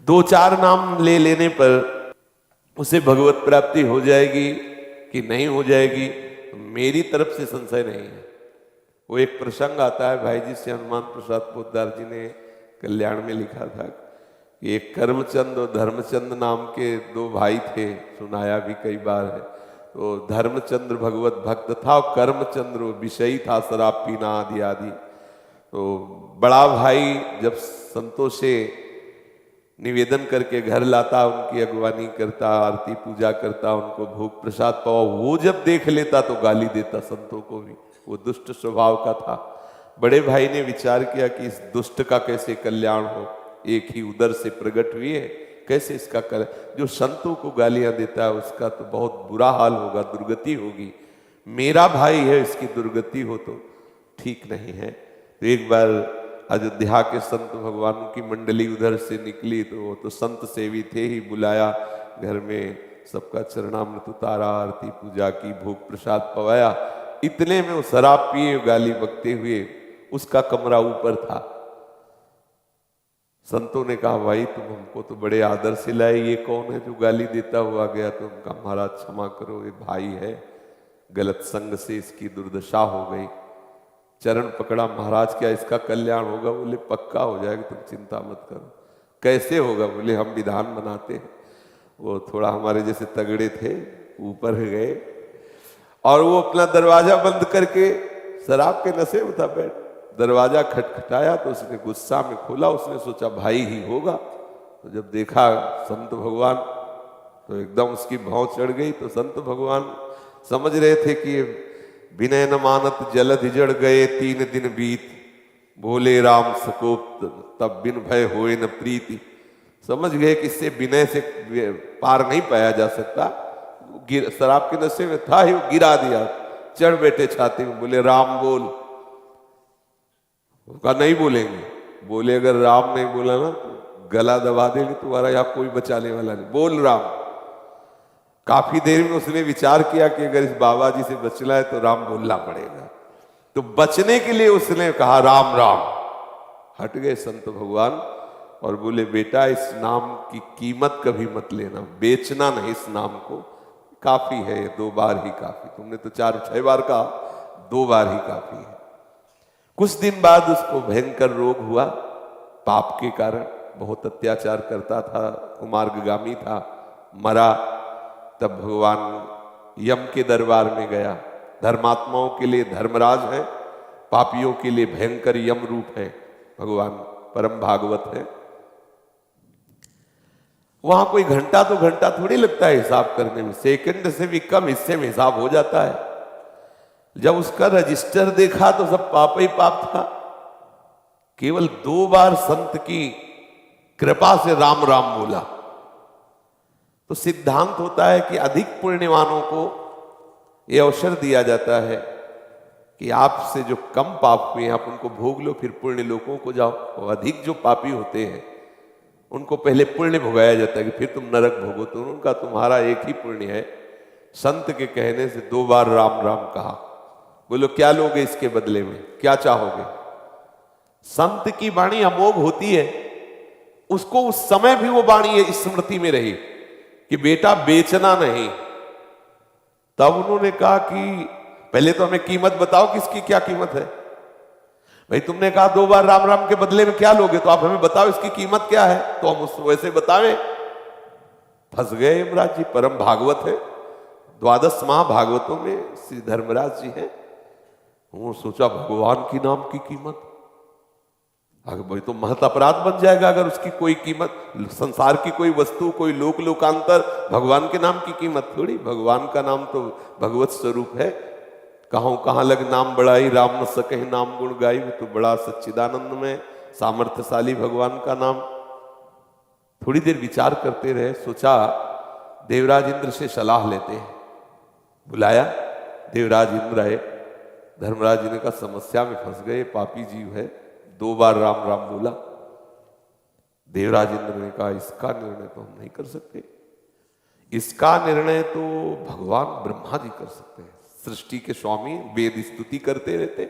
दो चार नाम ले लेने पर उसे भगवत प्राप्ति हो जाएगी कि नहीं हो जाएगी, मेरी तरफ से संशय नहीं है। वो एक प्रसंग आता है, भाई जी से हनुमान प्रसाद पोद्दार जी ने कल्याण में लिखा था कि एक कर्मचंद और धर्मचंद नाम के दो भाई थे, सुनाया भी कई बार है। तो धर्मचंद्र भगवत भक्त था और कर्मचंद्र विषयी था, शराब पीना आदि आदि। तो बड़ा भाई जब संतों से निवेदन करके घर लाता, उनकी अगवानी करता, आरती पूजा करता, उनको भोग प्रसाद पावा, वो जब देख लेता तो गाली देता संतों को भी। वो दुष्ट स्वभाव का था। बड़े भाई ने विचार किया कि इस दुष्ट का कैसे कल्याण हो, एक ही उदर से प्रकट हुई है, कैसे इसका जो संतों को गालियां देता है उसका तो बहुत बुरा हाल होगा, दुर्गति होगी। मेरा भाई है, इसकी दुर्गति हो तो ठीक नहीं है। तो एक बार अयोध्या के संत भगवान की मंडली उधर से निकली, तो वो तो संत सेवी थे ही, बुलाया घर में, सबका चरणामृत उतारा, आरती पूजा की, भोग प्रसाद पवाया। इतने में वो शराब पिए गाली बकते हुए, उसका कमरा ऊपर था। संतों ने कहा भाई तुम हमको तो बड़े आदर से लाए, ये कौन है जो गाली देता हुआ गया? तो उनका महाराज क्षमा करो, ये भाई है, गलत संग से इसकी दुर्दशा हो गई। चरण पकड़ा, महाराज क्या इसका कल्याण होगा? बोले पक्का हो जाएगा, तुम चिंता मत करो। कैसे होगा? बोले हम विधान बनाते हैं। वो थोड़ा हमारे जैसे तगड़े थे, ऊपर गए और वो अपना दरवाजा बंद करके शराब के नशे में था बैठ, दरवाजा खटखटाया तो उसने गुस्सा में खोला। उसने सोचा भाई ही होगा, तो जब देखा संत भगवान तो एकदम उसकी भौं चढ़ गई। तो संत भगवान समझ रहे थे कि विनय न मानत जलधि हिजड़ गए 3 दिन बीत, बोले राम सकोप तब बिन भय होए न प्रीति। समझ गए कि इससे विनय से पार नहीं पाया जा सकता। शराब के नशे में था ही, वो गिरा दिया, चढ़ बैठे छाती में, बोले राम बोल। कहा नहीं बोलेंगे। बोले अगर राम नहीं बोला ना तो गला दबा देंगे तुम्हारा, यहाँ कोई बचाने वाला नहीं, बोल राम। काफी देर में उसने विचार किया कि अगर इस बाबा जी से बचना है तो राम बोलना पड़ेगा। तो बचने के लिए उसने कहा राम राम। हट गए संत भगवान और बोले बेटा इस नाम की कीमत कभी मत लेना, बेचना नहीं इस नाम को, काफी है, 2 बार ही काफी। तुमने तो 4-6 बार कहा, 2 बार ही काफी है। कुछ दिन बाद उसको भयंकर रोग हुआ, पाप के कारण, बहुत अत्याचार करता था, कुमार्गामी था, मरा। तब भगवान यम के दरबार में गया। धर्मात्माओं के लिए धर्मराज है, पापियों के लिए भयंकर यम रूप है भगवान, परम भागवत है। वहां कोई घंटा तो घंटा थोड़ी लगता है हिसाब करने में, सेकंड से भी कम हिस्से में हिसाब हो जाता है। जब उसका रजिस्टर देखा तो सब पाप ही पाप था। केवल 2 बार संत की कृपा से राम राम बोला। तो सिद्धांत होता है कि अधिक पुण्यवानों को यह अवसर दिया जाता है कि आपसे जो कम पाप हुए आप उनको भोग लो, फिर पुण्य लोकों को जाओ। और अधिक जो पापी होते हैं उनको पहले पुण्य भोगाया जाता है कि फिर तुम नरक भोगो। तो उनका तुम्हारा एक ही पुण्य है। संत के कहने से 2 बार राम राम कहा। बोलो क्या लोगे इसके बदले में, क्या चाहोगे? संत की वाणी अमोघ होती है, उसको उस समय भी वो वाणी स्मृति में रही कि बेटा बेचना नहीं। तब उन्होंने कहा कि पहले तो हमें कीमत बताओ, किसकी क्या कीमत है? भाई तुमने कहा 2 बार राम राम के बदले में क्या लोगे, तो आप हमें बताओ इसकी कीमत क्या है, तो हम उसको वैसे बतावें। फंस गए यमराज जी। परम भागवत है, 12 महाभागवतों में श्री धर्मराज जी हैं। वो सोचा भगवान की नाम की कीमत, अगर भाई तो महत अपराध बन जाएगा अगर उसकी कोई कीमत, संसार की कोई वस्तु, कोई लोक लोकांतर, भगवान के नाम की कीमत थोड़ी। भगवान का नाम तो भगवत स्वरूप है। कहाँ लग नाम बड़ाई, राम न सके नाम गुण गाई। तो बड़ा सच्चिदानंद में सामर्थ्यशाली भगवान का नाम। थोड़ी देर विचार करते रहे, सोचा देवराज इंद्र से सलाह लेते हैं। बुलाया, देवराज इंद्र आए। धर्मराज जी ने कहा समस्या में फंस गए, पापी जीव है, 2 बार राम राम बोला। देवराज इंद्र ने कहा इसका निर्णय तो हम नहीं कर सकते, इसका निर्णय तो भगवान ब्रह्मा जी कर सकते हैं, सृष्टि के स्वामी, वेद स्तुति करते रहते।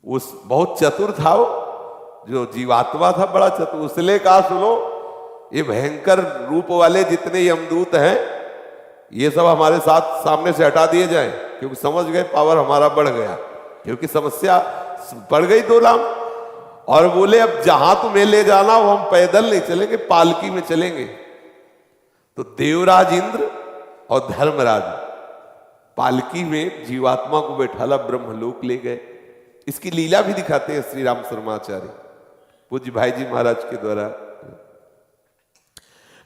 उस बहुत चतुर था वो, जो जीवात्मा था बड़ा चतुर, उसने कहा सुनो ये भयंकर रूप वाले जितने यमदूत हैं ये सब हमारे साथ सामने से हटा दिए जाएं, क्योंकि समझ गए पावर हमारा बढ़ गया, क्योंकि समस्या बढ़ गई 2 लाम। और बोले अब जहां तुम्हें ले जाना वो हम पैदल नहीं चलेंगे, पालकी में चलेंगे। तो देवराज इंद्र और धर्मराज पालकी में जीवात्मा को बैठाला ब्रह्मलोक ले गए। इसकी लीला भी दिखाते हैं श्री राम शर्माचार्य पूज्य भाई जी महाराज के द्वारा।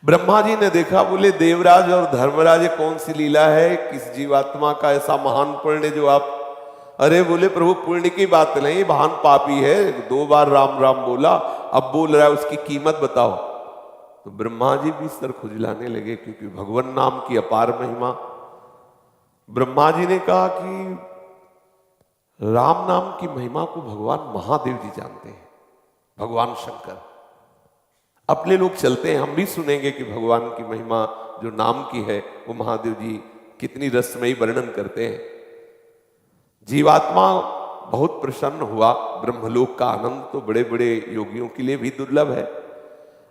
ब्रह्मा जी ने देखा, बोले देवराज और धर्मराज कौन सी लीला है, किस जीवात्मा का ऐसा महान पुण्य जो आप, अरे बोले प्रभु पुण्य की बात नहीं, महान पापी है, 2 बार राम राम बोला, अब बोल रहा है उसकी कीमत बताओ। तो ब्रह्मा जी भी सर खुजलाने लगे, क्योंकि भगवान नाम की अपार महिमा। ब्रह्मा जी ने कहा कि राम नाम की महिमा को भगवान महादेव जी जानते हैं, भगवान शंकर। अपने लोग चलते हैं, हम भी सुनेंगे कि भगवान की महिमा जो नाम की है वो महादेव जी कितनी रसमयी वर्णन करते हैं। जीवात्मा बहुत प्रसन्न हुआ, ब्रह्मलोक का आनंद तो बड़े बड़े योगियों के लिए भी दुर्लभ है।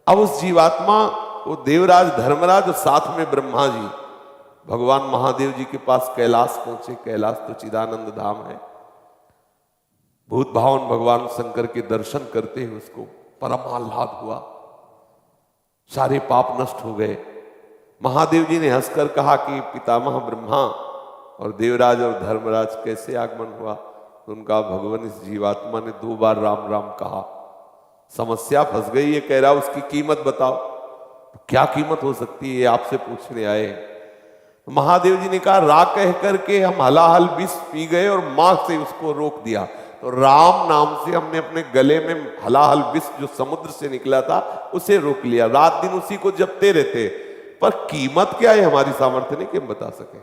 अब उस जीवात्मा वो देवराज धर्मराज और साथ में ब्रह्मा जी भगवान महादेव जी के पास कैलाश पहुंचे। कैलाश तो चिदानंद धाम है। भूत भावन भगवान शंकर के दर्शन करते हुए उसको परम आह्लाद हुआ, सारे पाप नष्ट हो गए। महादेव जी ने हंसकर कहा कि पितामह ब्रह्मा और देवराज और धर्मराज कैसे आगमन हुआ। तो उनका भगवान इस जीवात्मा ने 2 बार राम राम कहा, समस्या फंस गई, ये कह रहा उसकी कीमत बताओ। तो क्या कीमत हो सकती है आपसे पूछने आए। तो महादेव जी ने कहा रा कह करके हम हलाहल विष पी गए और मां से उसको रोक दिया। तो राम नाम से हमने अपने गले में हलाहल विष जो समुद्र से निकला था उसे रोक लिया, रात दिन उसी को जपते रहते। पर कीमत क्या है हमारी सामर्थ्य नहीं कि हम बता सके।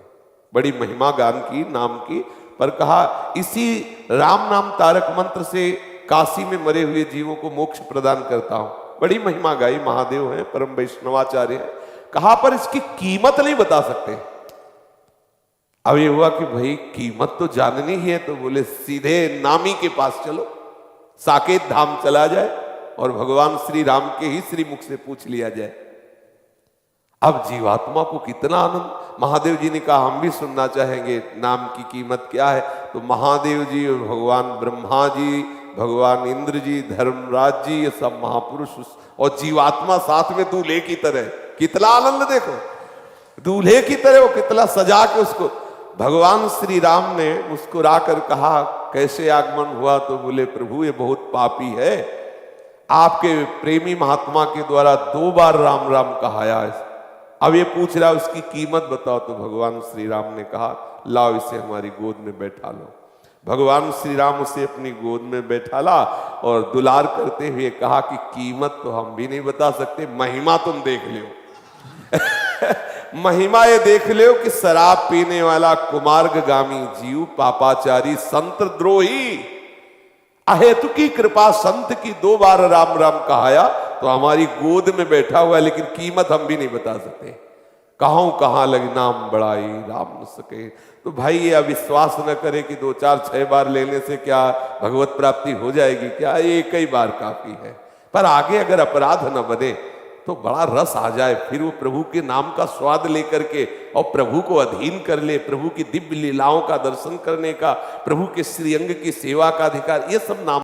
बड़ी महिमा गान की नाम की, पर कहा इसी राम नाम तारक मंत्र से काशी में मरे हुए जीवों को मोक्ष प्रदान करता हूं। बड़ी महिमा गाई, महादेव हैं, परम वैष्णवाचार्य हैं। कहा पर इसकी कीमत नहीं बता सकते। अब ये हुआ कि भाई कीमत तो जाननी ही है, तो बोले सीधे नामी के पास चलो, साकेत धाम चला जाए और भगवान श्री राम के ही श्री मुख से पूछ लिया जाए। अब जीवात्मा को कितना आनंद। महादेव जी ने कहा हम भी सुनना चाहेंगे, नाम की कीमत क्या है। तो महादेव जी और भगवान ब्रह्मा जी, भगवान इंद्र जी, धर्मराज जी, ये सब महापुरुष और जीवात्मा साथ में दूल्हे की तरह, कितना आनंद देखो, दूल्हे की तरह वो कितना सजा के उसको। भगवान श्री राम ने मुस्कुरा कर कहा कैसे आगमन हुआ। तो बोले प्रभु ये बहुत पापी है, आपके प्रेमी महात्मा के द्वारा 2 बार राम राम कहाया। अब ये पूछ रहा उसकी कीमत बताओ। तो भगवान श्री राम ने कहा लाओ इसे हमारी गोद में बैठा लो। भगवान श्री राम उसे अपनी गोद में बैठा ला और दुलार करते हुए कहा कि कीमत तो हम भी नहीं बता सकते, महिमा तुम देख लो। महिमा ये देख लो कि शराब पीने वाला कुमार्गामी जीव, पापाचारी, संत द्रोही, अहेतु की कृपा संत की 2 बार राम राम कहाया तो हमारी गोद में बैठा हुआ है, लेकिन कीमत हम भी नहीं बता सकते। कहाँ लगी नाम बड़ाई राम न सके। तो भाई ये अविश्वास न करे कि 2 4 6 बार लेने से क्या भगवत प्राप्ति हो जाएगी, क्या ये कई बार काफी है। पर आगे अगर अपराध न बने तो बड़ा रस आ जाए, फिर वो प्रभु के नाम का स्वाद लेकर के और प्रभु को अधीन कर ले, प्रभु की दिव्य लीलाओं का दर्शन करने का, प्रभु के श्रीअंग की सेवा का अधिकार, ये सब नाम